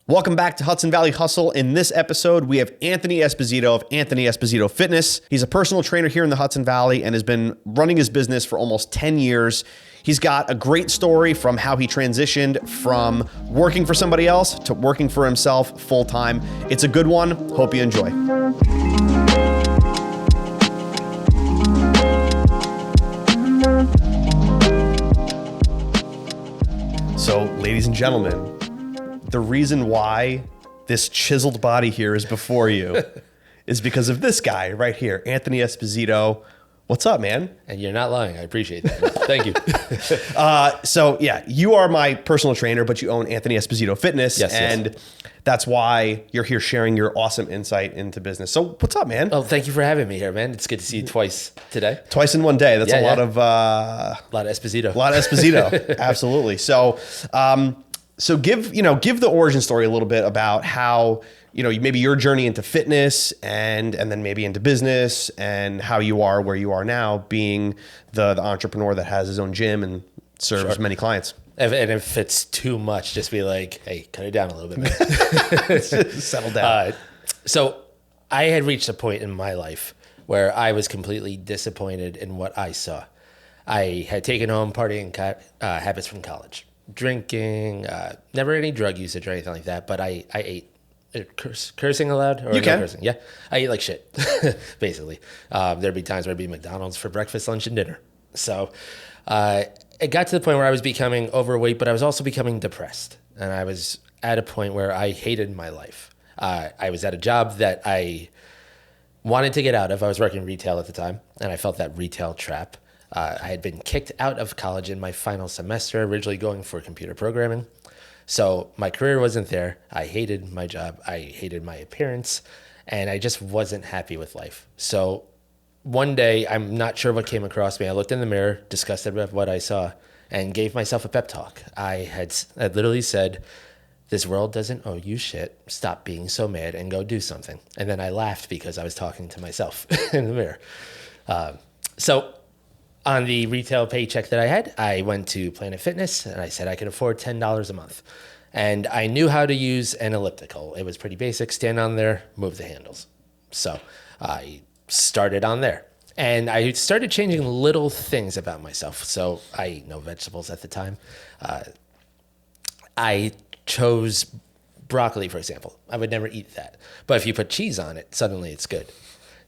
Welcome back to Hudson Valley Hustle. In this episode, we have Anthony Esposito of Anthony Esposito Fitness. He's a personal trainer here in the Hudson Valley and has been running his business for almost 10 years. He's got a great story from how he transitioned from working for somebody else to working for himself full-time. It's a good one. Hope you enjoy. So, ladies and gentlemen, the reason why this chiseled body here is before you is because of this guy right here, Anthony Esposito. What's up, man? And you're not lying. I appreciate that. Thank you. So yeah, you are my personal trainer, but you own Anthony Esposito Fitness. Yes. That's why you're here sharing your awesome insight into business. So what's up, man? Oh, thank you for having me here, man. It's good to see you twice today. Twice in one day. That's a lot of Esposito. A lot of Esposito. Absolutely. So give the origin story a little bit about how, maybe your journey into fitness and then maybe into business and how you are where you are now, being the entrepreneur that has his own gym and serves many clients. And if it's too much, just be like, hey, cut it down a little bit, man. Settle down. So I had reached a point in my life where I was completely disappointed in what I saw. I had taken home partying habits from college. Drinking, never any drug usage or anything like that, but I ate. Cursing allowed? Or you can. No cursing? Yeah. I eat like shit, basically. There'd be times where I'd be McDonald's for breakfast, lunch, and dinner. So it got to the point where I was becoming overweight, but I was also becoming depressed. And I was at a point where I hated my life. I was at a job that I wanted to get out of. I was working retail at the time, and I felt that retail trap. I had been kicked out of college in my final semester, originally going for computer programming. So my career wasn't there. I hated my job. I hated my appearance, and I just wasn't happy with life. So one day, I'm not sure what came across me. I looked in the mirror, disgusted with what I saw, and gave myself a pep talk. I had literally said, this world doesn't owe you shit. Stop being so mad and go do something. And then I laughed because I was talking to myself in the mirror. So on the retail paycheck that I had, I went to Planet Fitness and I said I could afford $10 a month. And I knew how to use an elliptical. It was pretty basic. Stand on there, move the handles. So I started on there. And I started changing little things about myself. So I ate no vegetables at the time. I chose broccoli, for example. I would never eat that. But if you put cheese on it, suddenly it's good.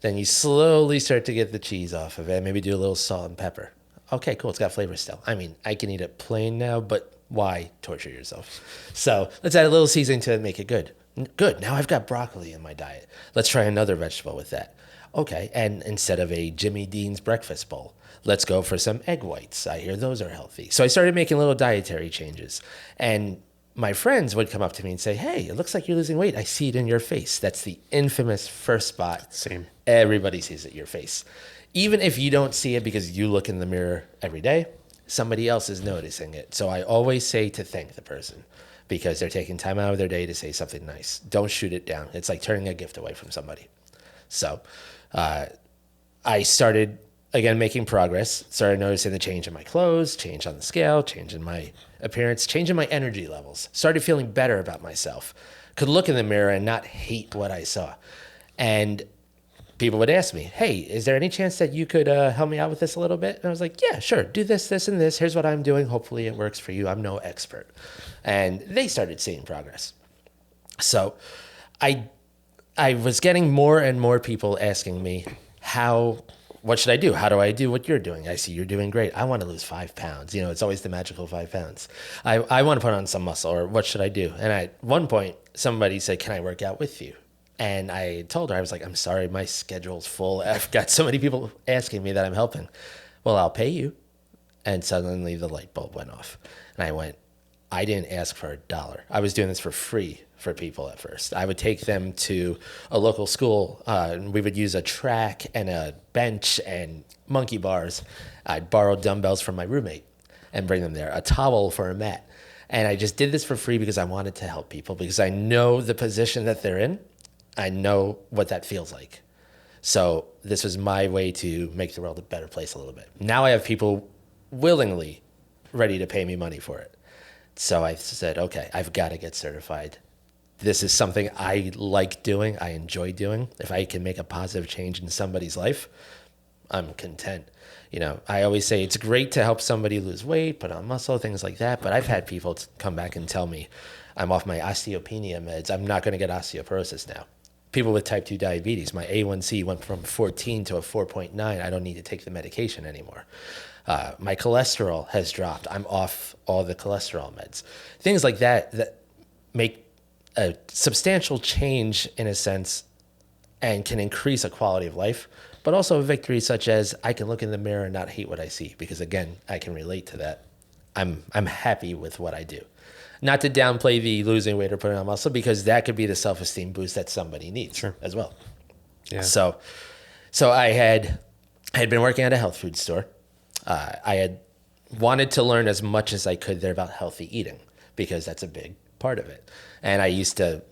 Then you slowly start to get the cheese off of it. Maybe do a little salt and pepper. Okay, cool. It's got flavor still. I mean, I can eat it plain now, but why torture yourself? So let's add a little seasoning to it and make it good. Good. Now I've got broccoli in my diet. Let's try another vegetable with that. Okay. And instead of a Jimmy Dean's breakfast bowl, let's go for some egg whites. I hear those are healthy. So I started making little dietary changes. And my friends would come up to me and say, hey, it looks like you're losing weight. I see it in your face. That's the infamous first spot. Same. Everybody sees it in your face. Even if you don't see it because you look in the mirror every day, somebody else is noticing it. So I always say to thank the person because they're taking time out of their day to say something nice. Don't shoot it down. It's like turning a gift away from somebody. So I started, again, making progress, started noticing the change in my clothes, change on the scale, change in my appearance, change in my energy levels, started feeling better about myself, could look in the mirror and not hate what I saw. And people would ask me, hey, is there any chance that you could help me out with this a little bit? And I was like, yeah, sure. Do this, this, and this. Here's what I'm doing. Hopefully it works for you. I'm no expert. And they started seeing progress. So I was getting more and more people asking me, what should I do? How do I do what you're doing? I see you're doing great. I want to lose 5 pounds. It's always the magical 5 pounds. I want to put on some muscle, or what should I do? And at one point, somebody said, can I work out with you? And I told her, I was like, I'm sorry, my schedule's full. I've got so many people asking me that I'm helping. Well, I'll pay you. And suddenly the light bulb went off. And I went, I didn't ask for $1. I was doing this for free for people at first. I would take them to a local school. And we would use a track and a bench and monkey bars. I'd borrow dumbbells from my roommate and bring them there, a towel for a mat. And I just did this for free because I wanted to help people, because I know the position that they're in. I know what that feels like. So this was my way to make the world a better place a little bit. Now I have people willingly ready to pay me money for it. So I said, okay, I've got to get certified this is something I like doing, I enjoy doing. If I can make a positive change in somebody's life, I'm content. I always say it's great to help somebody lose weight, put on muscle, things like that. But I've had people come back and tell me I'm off my osteopenia meds. I'm not going to get osteoporosis now. People with type 2 diabetes, my A1C went from 14 to a 4.9. I don't need to take the medication anymore. My cholesterol has dropped. I'm off all the cholesterol meds. Things like that make a substantial change in a sense and can increase a quality of life, but also a victory such as I can look in the mirror and not hate what I see because, again, I can relate to that. I'm happy with what I do. Not to downplay the losing weight or putting on muscle because that could be the self-esteem boost that somebody needs as well. Yeah. So I had been working at a health food store. I had wanted to learn as much as I could there about healthy eating because that's a big part of it. And I used to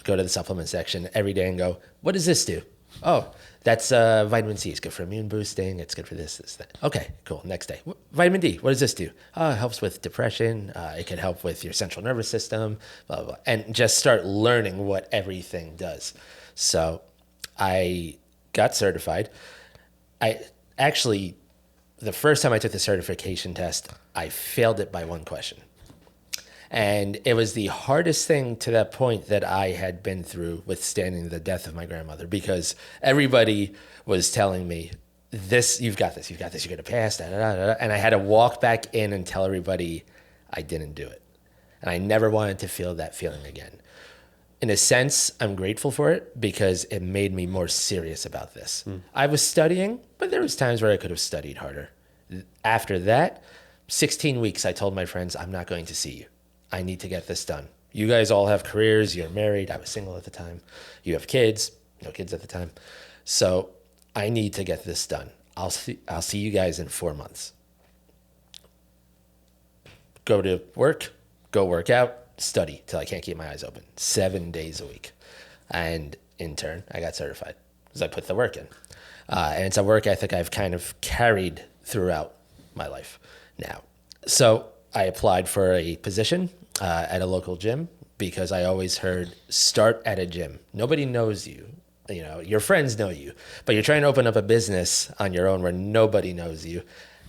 go to the supplement section every day and go, what does this do? Oh, that's vitamin C. It's good for immune boosting. It's good for this, that. Okay, cool. Next day. Vitamin D. What does this do? Oh, it helps with depression. It can help with your central nervous system, blah, blah, blah. And just start learning what everything does. So I got certified. The first time I took the certification test, I failed it by one question. And it was the hardest thing to that point that I had been through withstanding the death of my grandmother because everybody was telling me, you've got this, you're going to pass, da, da, da, da. And I had to walk back in and tell everybody I didn't do it. And I never wanted to feel that feeling again. In a sense, I'm grateful for it because it made me more serious about this. I was studying, but there was times where I could have studied harder. After that, 16 weeks, I told my friends, I'm not going to see you. I need to get this done. You guys all have careers. You're married. I was single at the time. You have kids. No kids at the time. So I need to get this done. I'll see you guys in 4 months. Go to work. Go work out. Study till I can't keep my eyes open. 7 days a week. And in turn, I got certified because I put the work in. And it's a work ethic I've kind of carried throughout my life now. So I applied for a position at a local gym because I always heard start at a gym. Nobody knows you. Your friends know you, but you're trying to open up a business on your own where nobody knows you.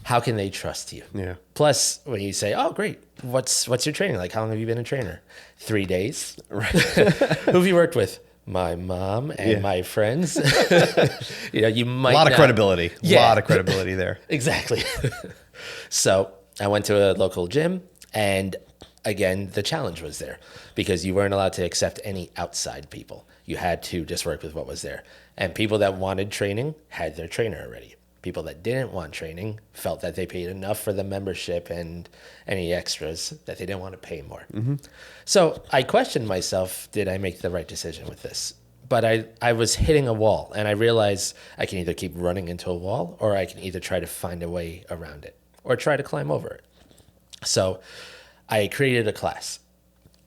How can they trust you? Yeah. Plus, when you say, "Oh, great, what's your training like? How long have you been a trainer?" 3 days. Right. Who have you worked with? My mom and my friends. You might a lot of credibility. A lot of credibility there. Exactly. So I went to a local gym, and again, the challenge was there because you weren't allowed to accept any outside people. You had to just work with what was there. And people that wanted training had their trainer already. People that didn't want training felt that they paid enough for the membership and any extras that they didn't want to pay more. Mm-hmm. So I questioned myself, did I make the right decision with this? But I was hitting a wall, and I realized I can either keep running into a wall or I can either try to find a way around it or try to climb over it. So I created a class,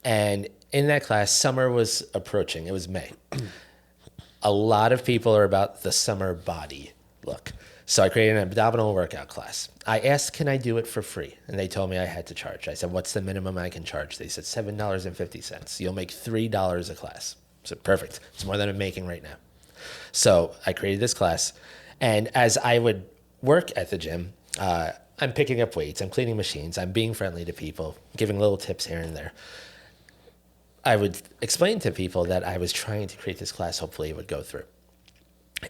and in that class, summer was approaching. It was May. A lot of people are about the summer body look. So I created an abdominal workout class. I asked, can I do it for free? And they told me I had to charge. I said, what's the minimum I can charge? They said $7.50. You'll make $3 a class. I said, perfect. It's more than I'm making right now. So I created this class. And as I would work at the gym, I'm picking up weights. I'm cleaning machines. I'm being friendly to people, giving little tips here and there. I would explain to people that I was trying to create this class. Hopefully it would go through.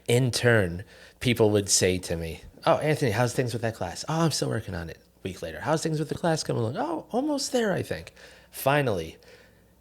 In turn, people would say to me, oh, Anthony, how's things with that class? Oh, I'm still working on it. A week later, how's things with the class coming along? Oh, almost there, I think. Finally,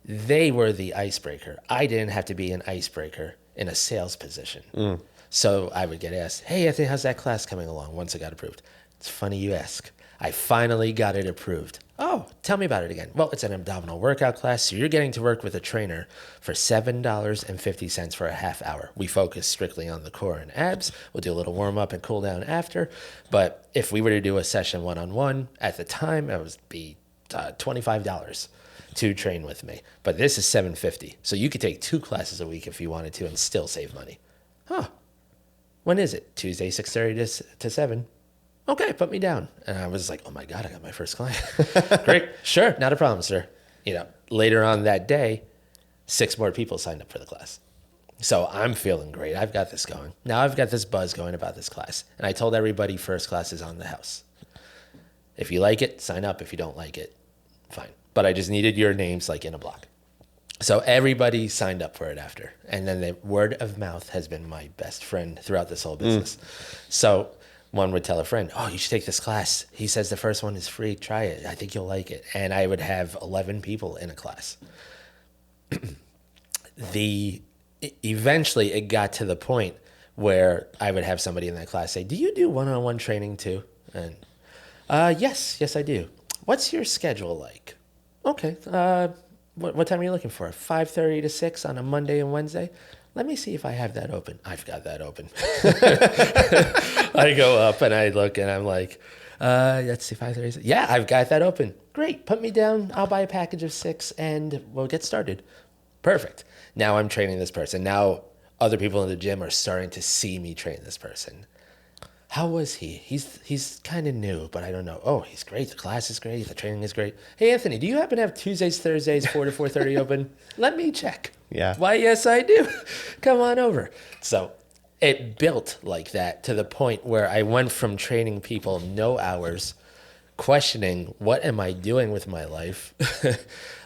they were the icebreaker. I didn't have to be an icebreaker in a sales position. So I would get asked, hey, Anthony, how's that class coming along once it got approved? It's funny you ask. I finally got it approved. Oh, tell me about it again. Well, it's an abdominal workout class, so you're getting to work with a trainer for $7.50 for a half hour. We focus strictly on the core and abs. We'll do a little warm-up and cool down after. But if we were to do a session one-on-one, at the time, it would be $25 to train with me. But this is $7.50. So you could take 2 classes a week if you wanted to and still save money. Huh. When is it? Tuesday, 6:30 to 7. Okay, put me down. And I was like, oh my God, I got my first client. Great. Sure. Not a problem, sir. Later on that day, 6 more people signed up for the class. So I'm feeling great. I've got this going. Now I've got this buzz going about this class. And I told everybody first class is on the house. If you like it, sign up. If you don't like it, fine. But I just needed your names like in a block. So everybody signed up for it after. And then the word of mouth has been my best friend throughout this whole business. So one would tell a friend, oh, you should take this class. He says the first one is free. Try it. I think you'll like it. And I would have 11 people in a class. Eventually, it got to the point where I would have somebody in that class say, do you do one-on-one training too? And yes, I do. What's your schedule like? Okay. What time are you looking for? 5:30 to 6 on a Monday and Wednesday? Let me see if I have that open. I've got that open. I go up and I look and I'm like, let's see, 5:30. Yeah, I've got that open. Great. Put me down. I'll buy a package of 6 and we'll get started. Perfect. Now I'm training this person. Now other people in the gym are starting to see me train this person. How was he? He's kind of new, but I don't know. Oh, he's great. The class is great. The training is great. Hey, Anthony, do you happen to have Tuesdays, Thursdays, 4 to 4:30 open? Let me check. Yeah. Why, yes, I do. Come on over. So it built like that to the point where I went from training people no hours, questioning what am I doing with my life?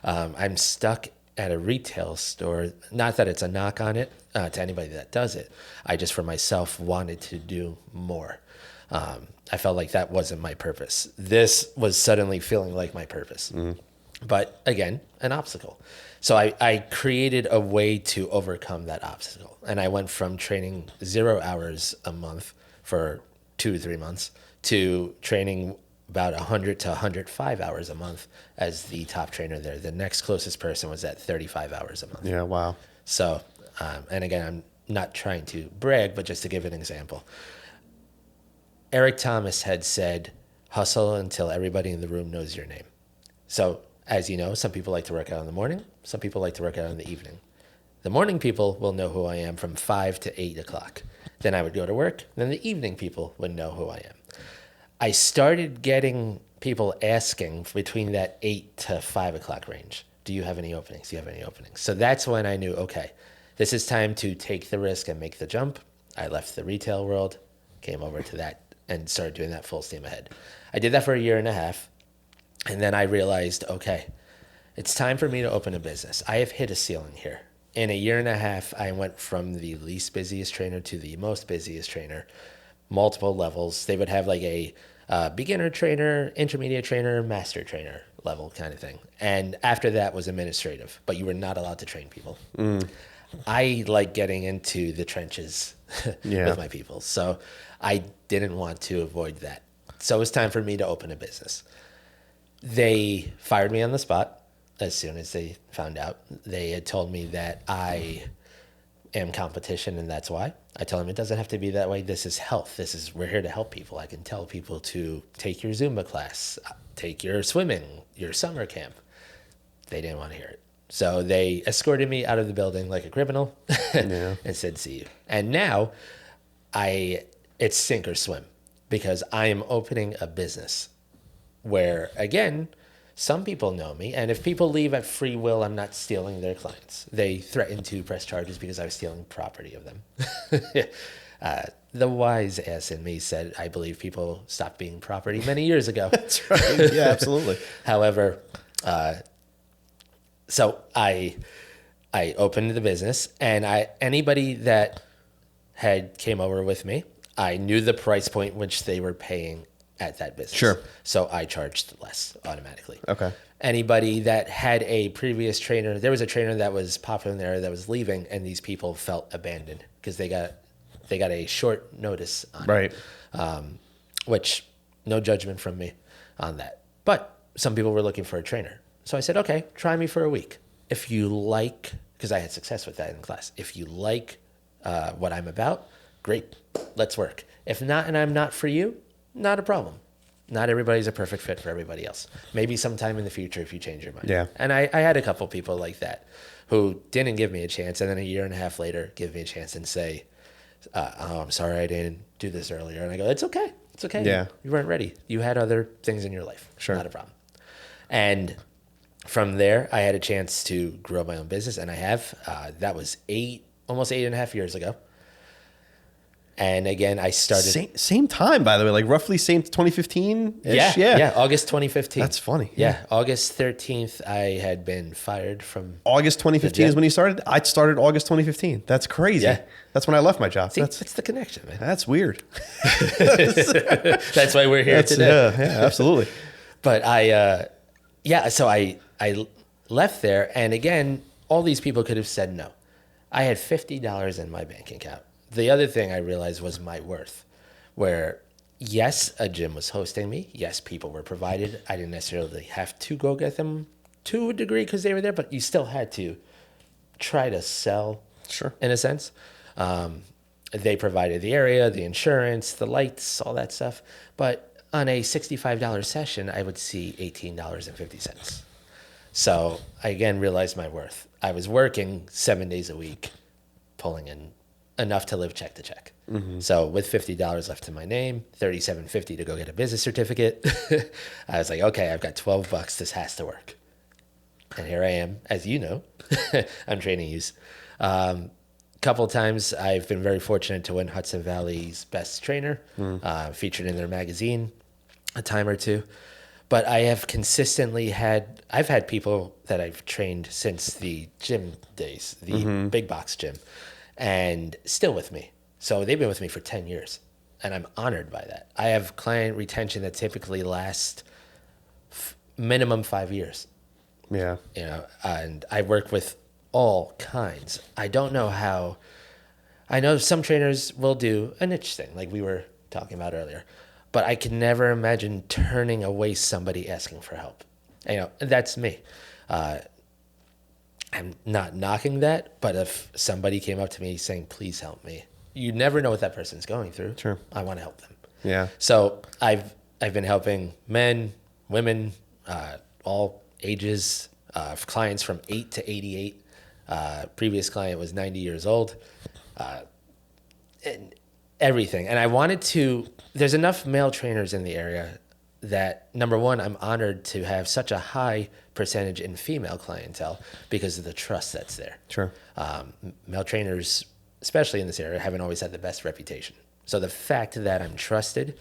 I'm stuck at a retail store. Not that it's a knock on it to anybody that does it. I just for myself wanted to do more. I felt like that wasn't my purpose. This was suddenly feeling like my purpose. But again, an obstacle. So I created a way to overcome that obstacle. And I went from training 0 hours a month for 2 to 3 months to training about 100 to 105 hours a month as the top trainer there. The next closest person was at 35 hours a month. Yeah, wow. So, and again, I'm not trying to brag, but just to give an example. Eric Thomas had said, hustle until everybody in the room knows your name. So, as you know, some people like to work out in the morning. Some people like to work out in the evening. The morning people will know who I am from 5 to 8 o'clock. Then I would go to work. Then the evening people would know who I am. I started getting people asking between that 8 to 5 o'clock range, do you have any openings? Do you have any openings? So that's when I knew, okay, this is time to take the risk and make the jump. I left the retail world, came over to that, and started doing that full steam ahead. I did that for 1.5 years, and then I realized, okay, it's time for me to open a business. I have hit a ceiling here. In 1.5 years, I went from the least busiest trainer to the most busiest trainer, multiple levels. They would have like a beginner trainer, intermediate trainer, master trainer level kind of thing. And after that was administrative, but you were not allowed to train people. I like getting into the trenches with my people. So I didn't want to avoid that. So it was time for me to open a business. They fired me on the spot as soon as they found out. They had told me that I am competition and that's why. I told them it doesn't have to be that way. This is health. We're here to help people. I can tell people to take your Zumba class, take your swimming, your summer camp. They didn't want to hear it. So they escorted me out of the building like a criminal and said, see you. And now it's sink or swim because I am opening a business where, again, some people know me, and if people leave at free will, I'm not stealing their clients. They threatened to press charges because I was stealing property of them. The wise ass in me said, I believe people stopped being property many years ago. That's right. Yeah, absolutely. However, so I opened the business, and anybody that had came over with me, I knew the price point which they were paying at that business. Sure. So I charged less automatically. Okay. Anybody that had a previous trainer, there was a trainer that was popular in the area that was leaving, and these people felt abandoned because they got a short notice on Right. it, which no judgment from me on that. But some people were looking for a trainer. So I said, okay, try me for a week. If you like, because I had success with that in class, if you like what I'm about, great, let's work. If not, and I'm not for you, not a problem. Not everybody's a perfect fit for everybody else. Maybe sometime in the future if you change your mind. Yeah. And I had a couple people like that who didn't give me a chance, and then 1.5 years later give me a chance and say, oh, I'm sorry I didn't do this earlier. And I go, it's okay. Yeah. You weren't ready. You had other things in your life. Sure. Not a problem. And From there, I had a chance to grow my own business, and I have. That was almost 8.5 years ago. And again, I started Same time, by the way, like roughly same 2015. Yeah, August 2015. That's funny. Yeah, August 13th, I had been fired from August 2015 is when you started. I started August 2015. That's crazy. Yeah. That's when I left my job. See, that's the connection, man. That's weird. That's why we're here today. Yeah, absolutely. But so I left there, and again, all these people could have said no. I had $50 in my bank account. The other thing I realized was my worth, where yes, a gym was hosting me. Yes, people were provided. I didn't necessarily have to go get them to a degree because they were there, but you still had to try to sell, Sure. in a sense. They provided the area, the insurance, the lights, all that stuff. But on a $65 session, I would see $18.50. So I again realized my worth. I was working 7 days a week, pulling in enough to live check to check. Mm-hmm. So with $50 left to my name, $37.50 to go get a business certificate, I was like, okay, I've got $12. This has to work. And here I am, as you know, I'm training youth. Couple of times I've been very fortunate to win Hudson Valley's best trainer, featured in their magazine a time or two. But I have consistently I've had people that I've trained since the gym days, the big box gym, and still with me. So they've been with me for 10 years, and I'm honored by that. I have client retention that typically lasts minimum 5 years. Yeah. You know, and I work with all kinds. I don't know how. I know some trainers will do a niche thing, like we were talking about earlier, but I can never imagine turning away somebody asking for help. You know, that's me. I'm not knocking that, but if somebody came up to me saying, "Please help me," you never know what that person's going through. Sure. I want to help them. Yeah. So I've been helping men, women, all ages, clients from 8 to 88. Previous client was 90 years old, and everything. And I wanted to, there's enough male trainers in the area that, number one, I'm honored to have such a high percentage in female clientele because of the trust that's there. Sure. Male trainers, especially in this area, haven't always had the best reputation. So the fact that I'm trusted,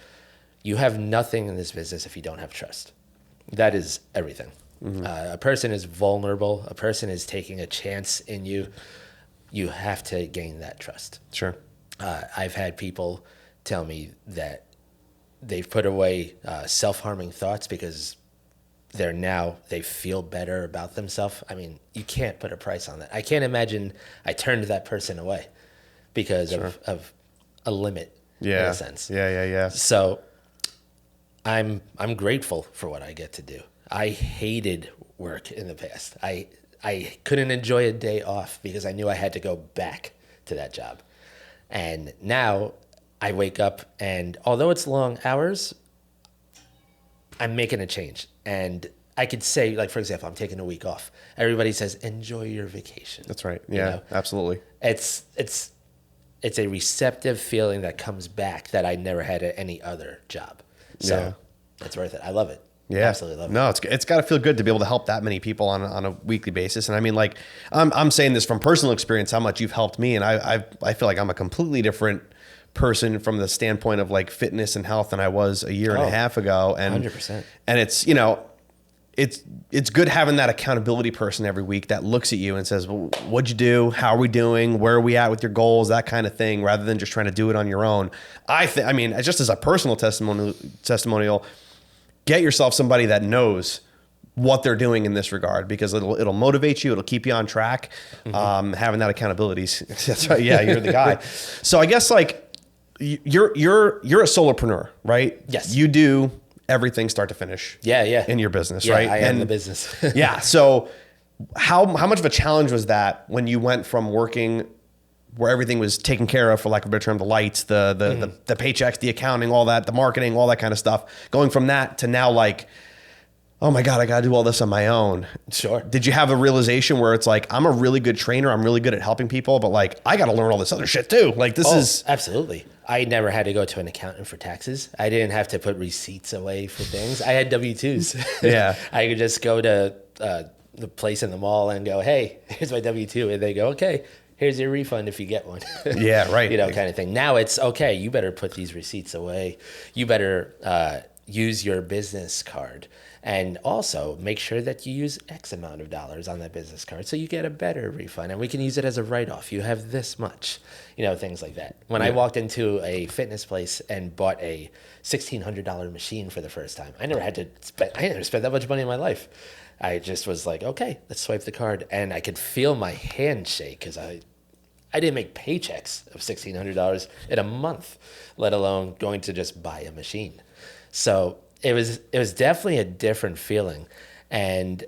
you have nothing in this business if you don't have trust. That is everything. Mm-hmm. A person is vulnerable. A person is taking a chance in you. You have to gain that trust. Sure. I've had people tell me that they've put away self-harming thoughts because they feel better about themselves. I mean, you can't put a price on that. I can't imagine I turned that person away because of a limit in a sense. Yeah. So I'm grateful for what I get to do. I hated work in the past. I couldn't enjoy a day off because I knew I had to go back to that job. And now I wake up, and although it's long hours, I'm making a change. And I could say, like, for example, I'm taking a week off. Everybody says, enjoy your vacation. That's right. Yeah, you know? Absolutely. It's a receptive feeling that comes back that I never had at any other job. So it's worth it. I love it. Yeah, absolutely love it. No, it's got to feel good to be able to help that many people on a weekly basis. And I mean, like, I'm saying this from personal experience, how much you've helped me, and I feel like I'm a completely different person from the standpoint of like fitness and health than I was a year and a half ago. And 100%. And it's, you know, it's good having that accountability person every week that looks at you and says, well, what'd you do? How are we doing? Where are we at with your goals? That kind of thing, rather than just trying to do it on your own. I mean, just as a personal testimonial, get yourself somebody that knows what they're doing in this regard, because it'll motivate you. It'll keep you on track. Mm-hmm. Having that accountability. That's right. Yeah. You're the guy. So I guess like you're a solopreneur, right? Yes. You do everything start to finish. Yeah. In your business, yeah, right? I am the business. Yeah. So how much of a challenge was that when you went from working where everything was taken care of, for lack of a better term, the lights, the paychecks, the accounting, all that, the marketing, all that kind of stuff, going from that to now like, oh my God, I got to do all this on my own. Sure. Did you have a realization where it's like, I'm a really good trainer, I'm really good at helping people, but like, I got to learn all this other shit too. Like this is. Absolutely. I never had to go to an accountant for taxes. I didn't have to put receipts away for things. I had W-2s. Yeah. I could just go to the place in the mall and go, hey, here's my W-2. And they go, okay, here's your refund if you get one. Yeah, right. Kind of thing. Now it's, okay, you better put these receipts away. You better use your business card. And also make sure that you use X amount of dollars on that business card so you get a better refund. And we can use it as a write-off. You have this much, things like that. When I walked into a fitness place and bought a $1,600 machine for the first time, I never spent that much money in my life. I just was like, okay, let's swipe the card. And I could feel my hand shake because I didn't make paychecks of $1,600 in a month, let alone going to just buy a machine. So it was definitely a different feeling. And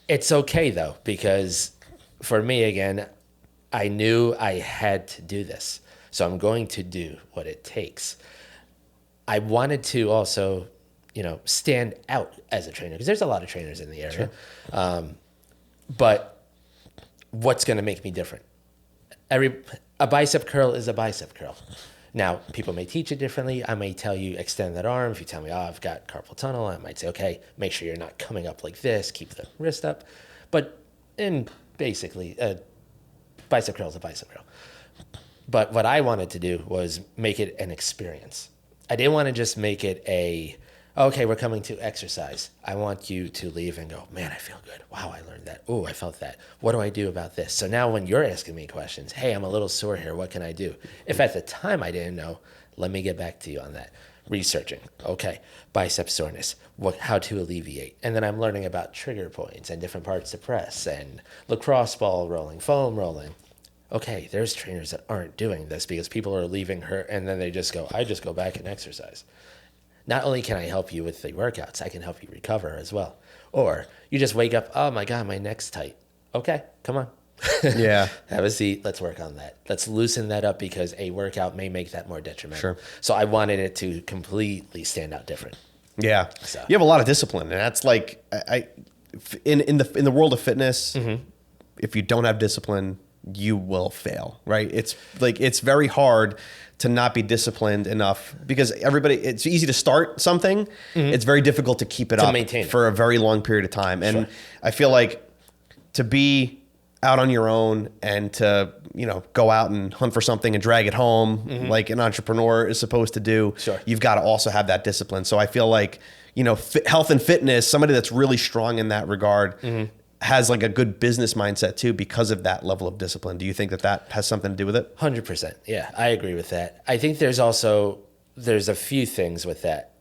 it's okay though, because for me, again, I knew I had to do this. So I'm going to do what it takes. I wanted to also, stand out as a trainer, because there's a lot of trainers in the area. Sure. But what's going to make me different? A bicep curl is a bicep curl. Now, people may teach it differently. I may tell you, extend that arm. If you tell me, I've got carpal tunnel, I might say, okay, make sure you're not coming up like this. Keep the wrist up. But basically, a bicep curl is a bicep curl. But what I wanted to do was make it an experience. I didn't want to just make it okay, we're coming to exercise. I want you to leave and go, man, I feel good. Wow, I learned that. Oh, I felt that. What do I do about this? So now when you're asking me questions, hey, I'm a little sore here. What can I do? If at the time I didn't know, let me get back to you on that. Researching. Okay, bicep soreness, how to alleviate. And then I'm learning about trigger points and different parts to press and lacrosse ball rolling, foam rolling. Okay, there's trainers that aren't doing this because people are leaving hurt and then they just go, I just go back and exercise. Not only can I help you with the workouts, I can help you recover as well. Or you just wake up, oh my God, my neck's tight. Okay, come on. Yeah. Have a seat. Let's work on that. Let's loosen that up because a workout may make that more detrimental. Sure. So I wanted it to completely stand out different. Yeah. So. You have a lot of discipline, and that's like in the world of fitness, if you don't have discipline, you will fail, right? It's very hard to not be disciplined enough because it's easy to start something. It's very difficult to keep it up maintain for a very long period of time. And sure. I feel like to be out on your own and to, go out and hunt for something and drag it home like an entrepreneur is supposed to do, sure. You've got to also have that discipline. So I feel like, health and fitness, somebody that's really strong in that regard has like a good business mindset too because of that level of discipline. Do you think that has something to do with it? 100%. Yeah, I agree with that. I think there's a few things with that,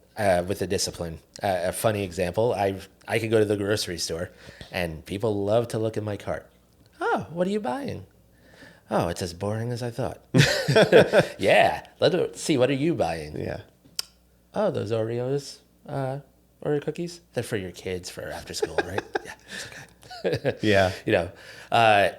with the discipline. A funny example, I could go to the grocery store and people love to look at my cart. Oh, what are you buying? Oh, it's as boring as I thought. Yeah, let's see, what are you buying? Yeah. Oh, those Oreos, Oreo cookies? They're for your kids for after school, right? Yeah, it's okay. Yeah.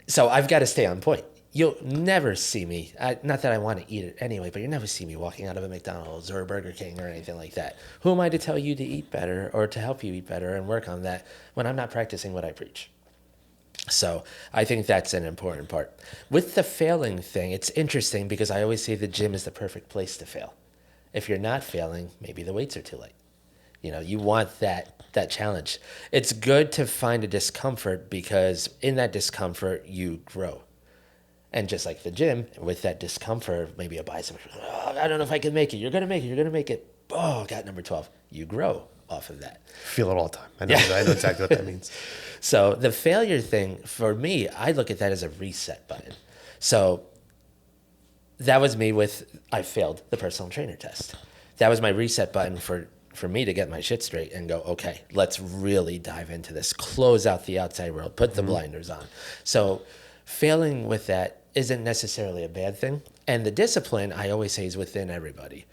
So I've got to stay on point. You'll never see me, not that I want to eat it anyway, but you'll never see me walking out of a McDonald's or a Burger King or anything like that. Who am I to tell you to eat better or to help you eat better and work on that when I'm not practicing what I preach? So I think that's an important part. With the failing thing, it's interesting because I always say the gym is the perfect place to fail. If you're not failing, maybe the weights are too light. You want that challenge. It's good to find a discomfort because in that discomfort, you grow. And just like the gym, with that discomfort, maybe a bicep, I don't know if I can make it. You're going to make it. You're going to make it. Oh, got number 12. You grow off of that. Feel it all the time. I know exactly what that means. So the failure thing, for me, I look at that as a reset button. So that was me I failed the personal trainer test. That was my reset button for me to get my shit straight and go, okay, let's really dive into this, close out the outside world, put the blinders on. So failing with that isn't necessarily a bad thing. And the discipline, I always say, is within everybody.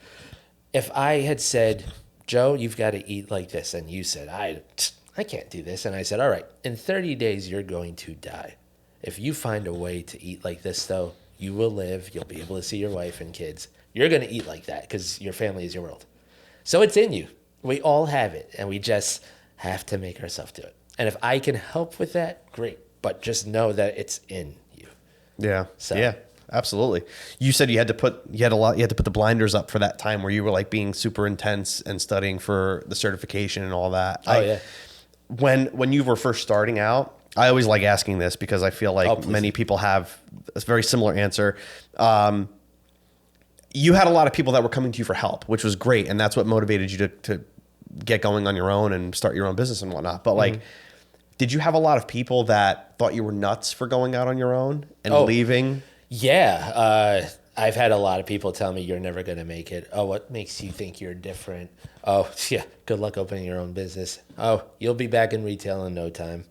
If I had said, Joe, you've got to eat like this, and you said, I can't do this. And I said, all right, in 30 days, you're going to die. If you find a way to eat like this, though, you will live. You'll be able to see your wife and kids. You're going to eat like that because your family is your world. So it's in you. We all have it, and we just have to make ourselves do it. And if I can help with that, great. But just know that it's in you. Yeah. So. Yeah. Absolutely. You said you had to put the blinders up for that time where you were like being super intense and studying for the certification and all that. Oh, yeah. when you were first starting out, I always like asking this because I feel like many people have a very similar answer. You had a lot of people that were coming to you for help, which was great. And that's what motivated you to get going on your own and start your own business and whatnot. But like, did you have a lot of people that thought you were nuts for going out on your own and leaving? Yeah. I've had a lot of people tell me you're never going to make it. Oh, what makes you think you're different? Oh, yeah. Good luck opening your own business. Oh, you'll be back in retail in no time.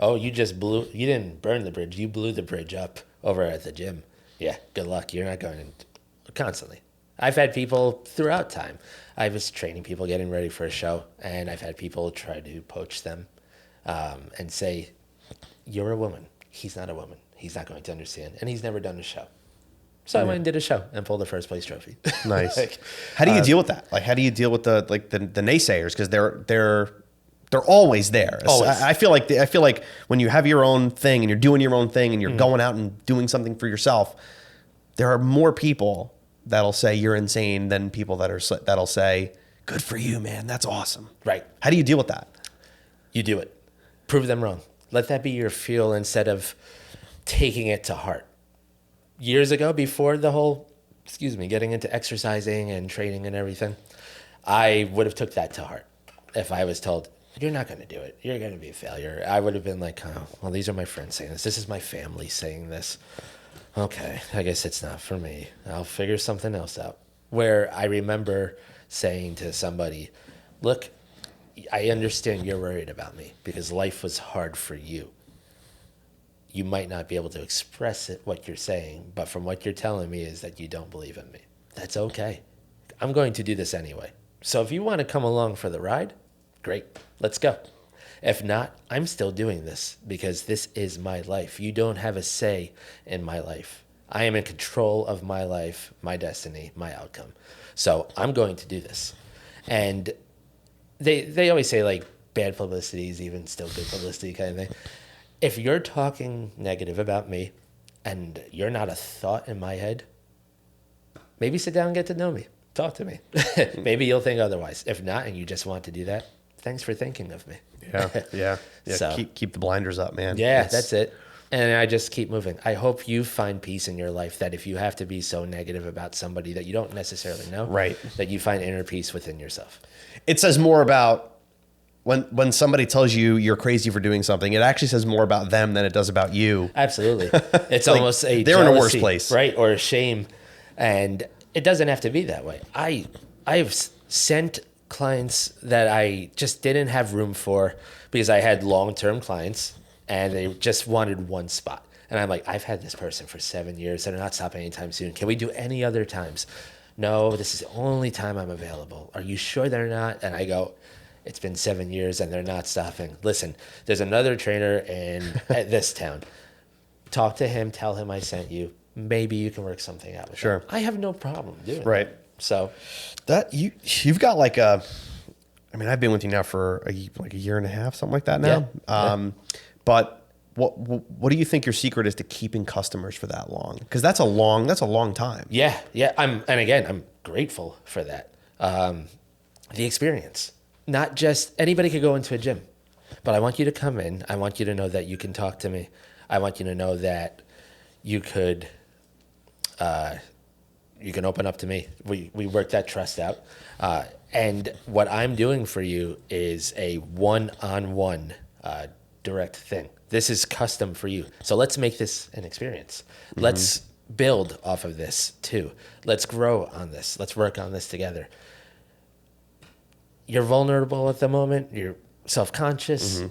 Oh, you didn't burn the bridge. You blew the bridge up over at the gym. Yeah. Good luck. You're not going to constantly. I've had people throughout time. I was training people getting ready for a show, and I've had people try to poach them and say, you're a woman. He's not a woman. He's not going to understand. And he's never done a show. So I went and did a show and pulled the first place trophy. Nice. How do you deal with that? Like, how do you deal with the naysayers? Because they're always there. Always. I feel like when you have your own thing and you're doing your own thing and you're going out and doing something for yourself, there are more people that'll say you're insane than people that'll say, good for you, man. That's awesome. Right. How do you deal with that? You do it. Prove them wrong. Let that be your fuel instead of taking it to heart. Years ago, before the whole, getting into exercising and training and everything, I would have took that to heart. If I was told, you're not going to do it, you're going to be a failure, I would have been like, oh, well, these are my friends saying this. This is my family saying this. Okay, I guess it's not for me. I'll figure something else out. Where I remember saying to somebody, look, I understand you're worried about me because life was hard for you. You might not be able to express it, what you're saying, but from what you're telling me is that you don't believe in me. That's okay. I'm going to do this anyway. So if you want to come along for the ride, great, let's go. If not, I'm still doing this because this is my life. You don't have a say in my life. I am in control of my life, my destiny, my outcome. So I'm going to do this. And they always say like bad publicity is even still good publicity kind of thing. If you're talking negative about me and you're not a thought in my head, maybe sit down and get to know me. Talk to me. Maybe you'll think otherwise. If not, and you just want to do that, thanks for thinking of me. Yeah. So, keep the blinders up, man. Yeah, that's it. And I just keep moving. I hope you find peace in your life that if you have to be so negative about somebody that you don't necessarily know, right, that you find inner peace within yourself. It says more about when somebody tells you you're crazy for doing something, it actually says more about them than it does about you. Absolutely. It's like almost a they're jealousy, in a worse place. Right, or a shame. And it doesn't have to be that way. I've sent clients that I just didn't have room for because I had long-term clients and they just wanted one spot. And I'm like, I've had this person for 7 years. They're not stopping anytime soon. Can we do any other times? No, this is the only time I'm available. Are you sure they're not? And I go, it's been 7 years and they're not stopping. Listen, there's another trainer at this town. Talk to him, tell him I sent you. Maybe you can work something out with Sure. him. I have no problem doing right. that. So that you've got like a, I mean, I've been with you now for a year and a half, something like that now. Yeah. But what do you think your secret is to keeping customers for that long? Because that's a long time. Yeah. I'm grateful for that. The experience. Not just anybody could go into a gym, but I want you to come in. I want you to know that you can talk to me. I want you to know that you could, you can open up to me. We work that trust out. And what I'm doing for you is a one-on-one direct thing. This is custom for you. So let's make this an experience. Mm-hmm. Let's build off of this too. Let's grow on this. Let's work on this together. You're vulnerable at the moment. You're self-conscious. Mm-hmm.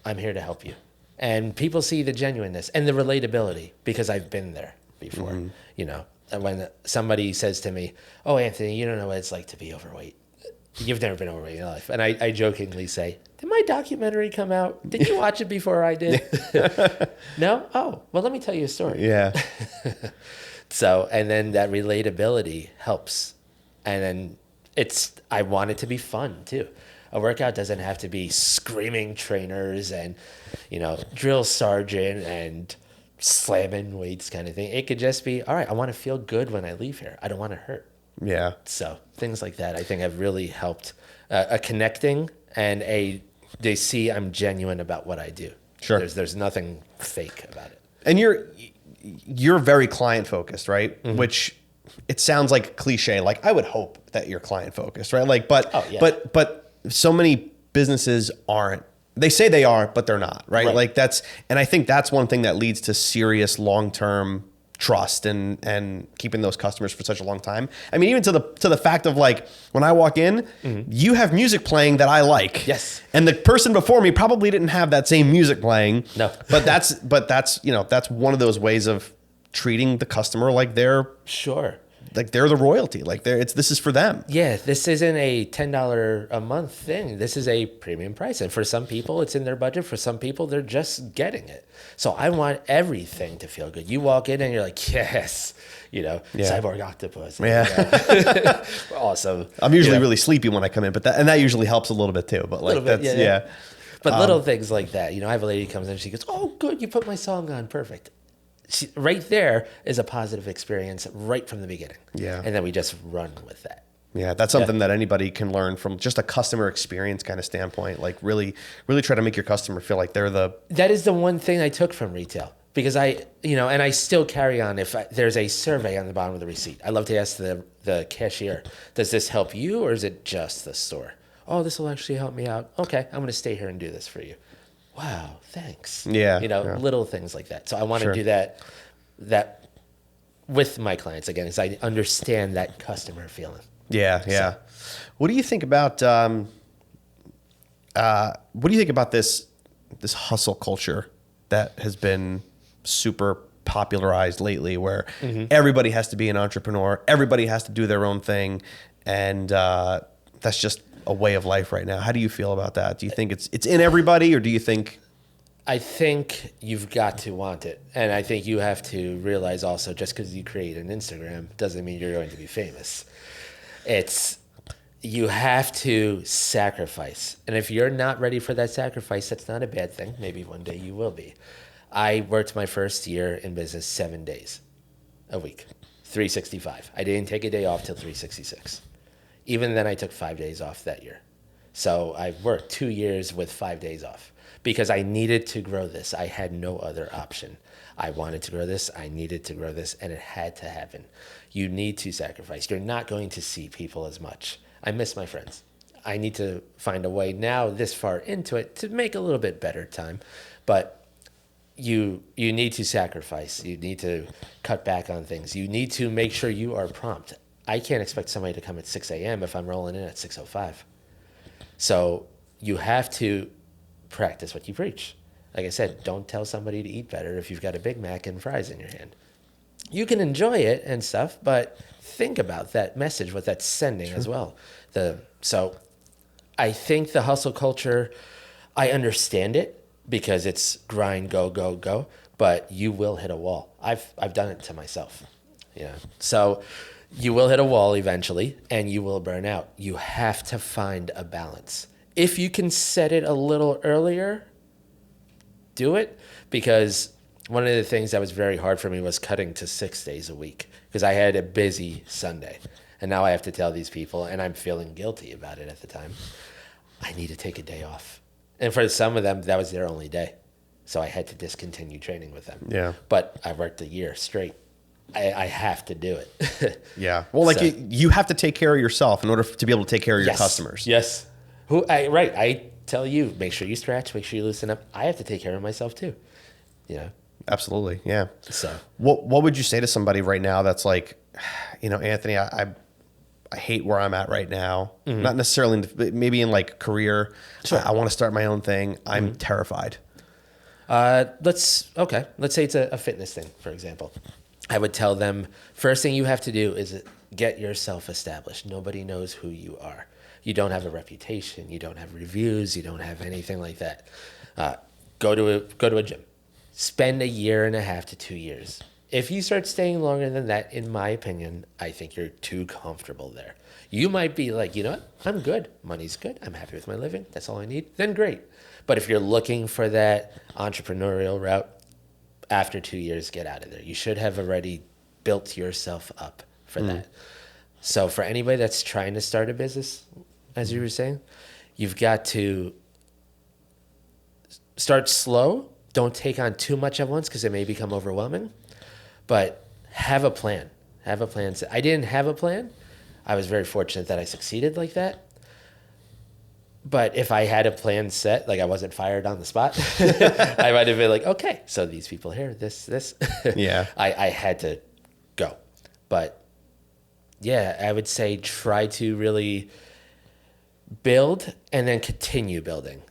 I'm here to help you. And people see the genuineness and the relatability because I've been there before. Mm-hmm. You know, and when somebody says to me, oh, Anthony, you don't know what it's like to be overweight. You've never been overweight in your life. And I jokingly say, did my documentary come out? Did you watch it before I did? No? Oh, well, let me tell you a story. Yeah. So, and then that relatability helps. And then I want it to be fun too. A workout doesn't have to be screaming trainers and, drill sergeant and slamming weights kind of thing. It could just be, all right, I want to feel good when I leave here. I don't want to hurt. Yeah. So things like that, I think, have really helped a connecting and a They see I'm genuine about what I do. Sure. There's nothing fake about it. And you're very client focused, right? Which it sounds like cliche. Like I would hope that you're client focused, right? Like, but so many businesses aren't. They say they are, but they're not, right? Like and I think that's one thing that leads to serious long-term trust and keeping those customers for such a long time. I mean, even to the fact of like when I walk in, you have music playing that I like. Yes. And the person before me probably didn't have that same music playing. No. But that's that's one of those ways of treating the customer like they're the royalty. Like this is for them. Yeah, this isn't a $10 a month thing. This is a premium price. And for some people, it's in their budget. For some people, they're just getting it. So I want everything to feel good. You walk in and you're like, yes, cyborg octopus. Yeah. Awesome. I'm usually really sleepy when I come in, but that usually helps a little bit too. But like that's But little things like that. I have a lady comes in and she goes, oh, good, you put my song on. Perfect. Right there is a positive experience right from the beginning. Yeah. And then we just run with that. Yeah, that's something that anybody can learn from just a customer experience kind of standpoint. Like really, really try to make your customer feel like they're That is the one thing I took from retail because and I still carry on there's a survey on the bottom of the receipt. I love to ask the cashier, does this help you or is it just the store? Oh, this will actually help me out. Okay, I'm going to stay here and do this for you. Wow, thanks. Yeah. Little things like that. So I want to do that with my clients again, because I understand that customer feeling. Yeah, yeah. So, what do you think about this hustle culture that has been super popularized lately, where everybody has to be an entrepreneur, everybody has to do their own thing, and that's just a way of life right now. How do you feel about that? Do you think it's in everybody, or do you think? I think you've got to want it. And I think you have to realize also just because you create an Instagram doesn't mean you're going to be famous. You have to sacrifice. And if you're not ready for that sacrifice, that's not a bad thing. Maybe one day you will be. I worked my first year in business 7 days a week, 365. I didn't take a day off till 366. Even then, I took 5 days off that year. So I worked 2 years with 5 days off because I needed to grow this. I had no other option. I wanted to grow this. I needed to grow this, and it had to happen. You need to sacrifice. You're not going to see people as much. I miss my friends. I need to find a way now this far into it to make a little bit better time. But you need to sacrifice. You need to cut back on things. You need to make sure you are prompt. I can't expect somebody to come at 6 a.m. if I'm rolling in at 6:05. So you have to practice what you preach. Like I said, don't tell somebody to eat better if you've got a Big Mac and fries in your hand. You can enjoy it and stuff, but think about that message, what that's sending as well. So I think the hustle culture, I understand it because it's grind, go, go, go, but you will hit a wall. I've done it to myself. So you will hit a wall eventually and you will burn out. You have to find a balance. If you can set it a little earlier, do it, because one of the things that was very hard for me was cutting to 6 days a week because I had a busy Sunday. And now I have to tell these people, and I'm feeling guilty about it at the time, I need to take a day off. And for some of them, that was their only day. So I had to discontinue training with them. Yeah. But I worked a year straight. I have to do it. Yeah. Well, you have to take care of yourself in order to be able to take care of your customers. Yes. I tell you, make sure you stretch, make sure you loosen up. I have to take care of myself too. Absolutely. Yeah. So what would you say to somebody right now that's like, Anthony, I hate where I'm at right now. Mm-hmm. Not necessarily, maybe in like career. Sure. I want to start my own thing. I'm terrified. Let's say it's a fitness thing, for example. I would tell them, first thing you have to do is get yourself established. Nobody knows who you are. You don't have a reputation. You don't have reviews. You don't have anything like that. Go to a gym. Spend 1.5 to 2 years. If you start staying longer than that, in my opinion, I think you're too comfortable there. You might be like, you know what? I'm good. Money's good. I'm happy with my living. That's all I need. Then great. But if you're looking for that entrepreneurial route, after 2 years, get out of there. You should have already built yourself up for that. So for anybody that's trying to start a business, as you were saying, you've got to start slow. Don't take on too much at once because it may become overwhelming. But have a plan. Have a plan. I didn't have a plan. I was very fortunate that I succeeded like that. But if I had a plan set, like I wasn't fired on the spot, I might have been like, okay, so these people here, this. Yeah. I had to go. But yeah, I would say try to really build and then continue building.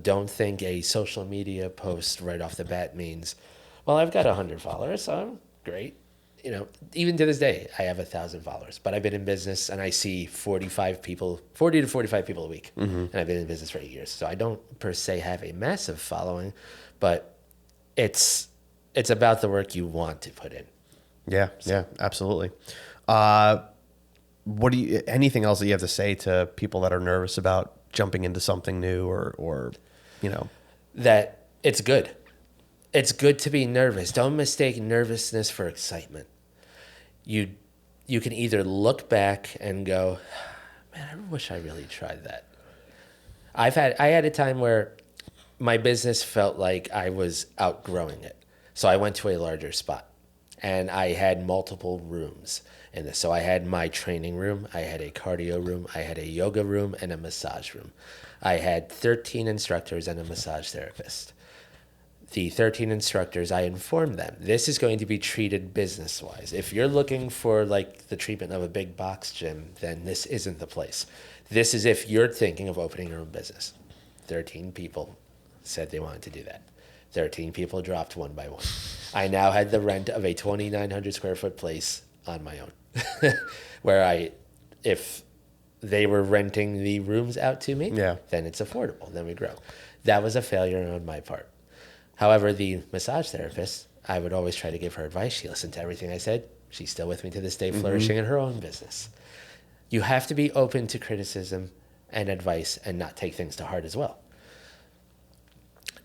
Don't think a social media post right off the bat means, well, I've got 100 followers, so I'm great. You know, even to this day, I have 1,000 followers, but I've been in business and I see 40 to 45 people a week. And I've been in business for 8 years. So I don't per se have a massive following, but it's about the work you want to put in. Yeah. Yeah, absolutely. Anything else that you have to say to people that are nervous about jumping into something new or, you know, that it's good. It's good to be nervous. Don't mistake nervousness for excitement. You can either look back and go, man, I wish I really tried that. I had a time where my business felt like I was outgrowing it. So I went to a larger spot and I had multiple rooms in this. So I had my training room, I had a cardio room, I had a yoga room and a massage room. I had 13 instructors and a massage therapist. The 13 instructors, I informed them, this is going to be treated business-wise. If you're looking for like the treatment of a big box gym, then this isn't the place. This is if you're thinking of opening your own business. 13 people said they wanted to do that. 13 people dropped one by one. I now had the rent of a 2,900 square foot place on my own, where if they were renting the rooms out to me, then it's affordable. Then we grow. That was a failure on my part. However, the massage therapist, I would always try to give her advice. She listened to everything I said. She's still with me to this day, flourishing in her own business. You have to be open to criticism and advice and not take things to heart as well.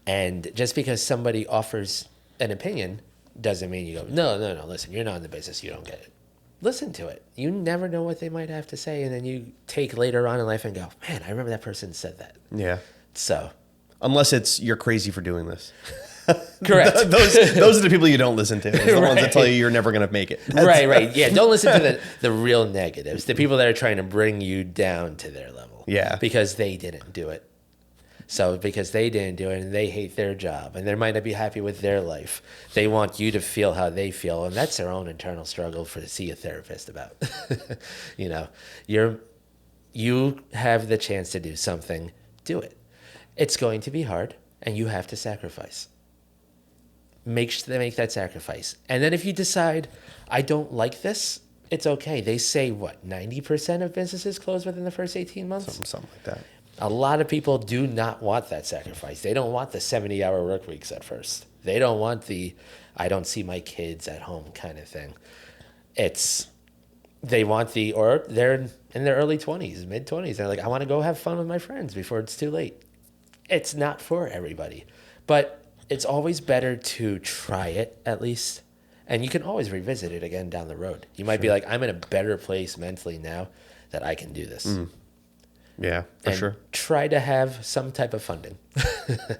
And just because somebody offers an opinion doesn't mean you go, no, listen, you're not in the business, you don't get it. Listen to it. You never know what they might have to say, and then you take later on in life and go, man, I remember that person said that. Yeah. So. Unless it's, you're crazy for doing this. Correct. those are the people you don't listen to. Those are the ones that tell you you're never going to make it. Right. Yeah, don't listen to the real negatives. The people that are trying to bring you down to their level. Yeah. Because they didn't do it. So because they didn't do it and they hate their job and they might not be happy with their life, they want you to feel how they feel. And that's their own internal struggle to see a therapist about. You know, you have the chance to do something, do it. It's going to be hard and you have to sacrifice. Make that sacrifice. And then if you decide, I don't like this, it's okay. They say, 90% of businesses close within the first 18 months? Something like that. A lot of people do not want that sacrifice. They don't want the 70-hour work weeks at first. They don't want I don't see my kids at home kind of thing. They want or they're in their early 20s, mid-20s. They're like, I want to go have fun with my friends before it's too late. It's not for everybody. But it's always better to try it at least. And you can always revisit it again down the road. You might be like, I'm in a better place mentally now that I can do this. Yeah, for sure. Try to have some type of funding.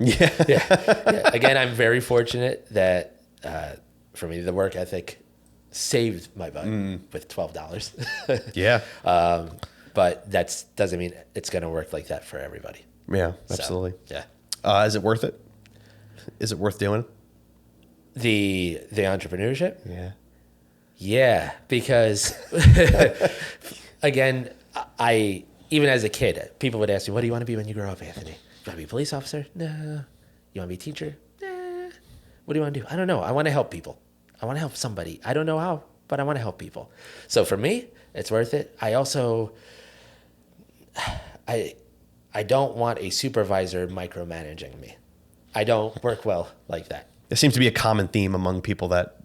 Yeah. Again, I'm very fortunate that for me, the work ethic saved my butt with $12. Yeah. But that doesn't mean it's going to work like that for everybody. Yeah, absolutely. So, yeah. Is it worth it? Is it worth doing? The entrepreneurship? Yeah. Yeah, because again, even as a kid, people would ask me, what do you want to be when you grow up, Anthony? You want to be a police officer? No. You want to be a teacher? Nah. What do you want to do? I don't know. I want to help people. I want to help somebody. I don't know how, but I want to help people. So for me, it's worth it. I also, I don't want a supervisor micromanaging me. I don't work well like that. It seems to be a common theme among people that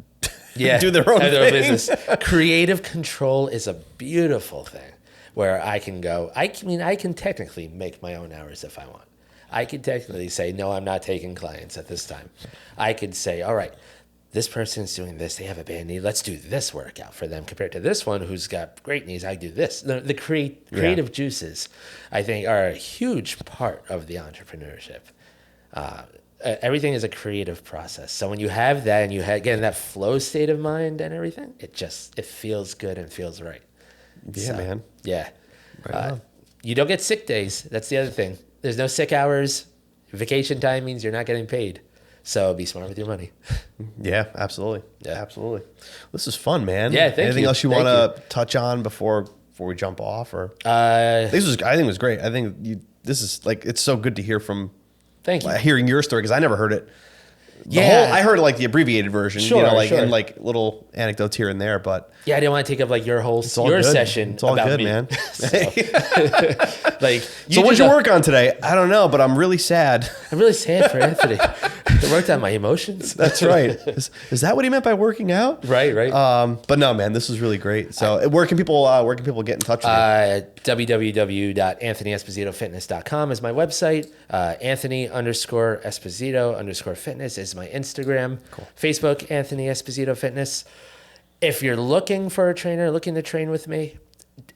do their own business. Creative control is a beautiful thing where I can go, I can technically make my own hours if I want. I could technically say, no, I'm not taking clients at this time. I could say, all right, this person's doing this. They have a bad knee. Let's do this workout for them compared to this one who's got great knees. I do this. The creative juices, I think, are a huge part of the entrepreneurship. Everything is a creative process. So when you have that and you get in that flow state of mind and everything, it feels good and feels right. Yeah, So, man. Yeah. Right on. You don't get sick days. That's the other thing. There's no sick hours. Vacation time means you're not getting paid. So be smart with your money. Yeah, absolutely. Yeah. Absolutely. This is fun, man. Yeah, thank Anything you. else you Thank want to touch on before we jump off? Or I think it was great. I think this is like, it's so good to hear from Thank you. hearing your story, because I never heard it. I heard like the abbreviated version, Sure, and like little anecdotes here and there, but Yeah, I didn't want to take up like your whole all good. session. It's all about good, me. man. Like, So what'd you work on today? I don't know, but I'm really sad. I'm really sad for Anthony. I worked on my emotions. That's right. Is that what he meant by working out? Right. But no, man, this was really great. So where can people get in touch with you? www.anthonyespositofitness.com is my website. Anthony_Esposito_fitness is my Instagram. Cool. Facebook, Anthony Esposito Fitness. If you're looking for a trainer, looking to train with me,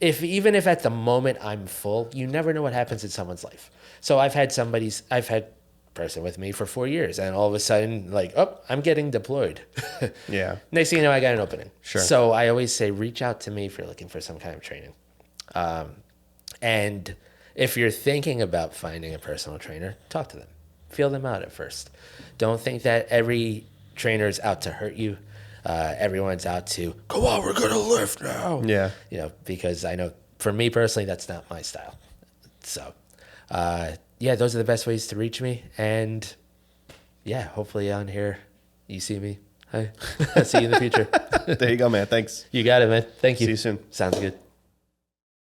even if at the moment I'm full, you never know what happens in someone's life. So I've had person with me for 4 years, and all of a sudden, like, oh, I'm getting deployed. Yeah. Next thing you know, I got an opening. Sure. So I always say, reach out to me if you're looking for some kind of training. And if you're thinking about finding a personal trainer, talk to them. Feel them out at first. Don't think that every trainer is out to hurt you. Everyone's out to, come on, we're going to lift now. Yeah. Because I know for me personally, that's not my style. So, those are the best ways to reach me. And yeah, hopefully on here, you see me. Hi. See you in the future. There you go, man. Thanks. You got it, man. Thank you. See you soon. Sounds good.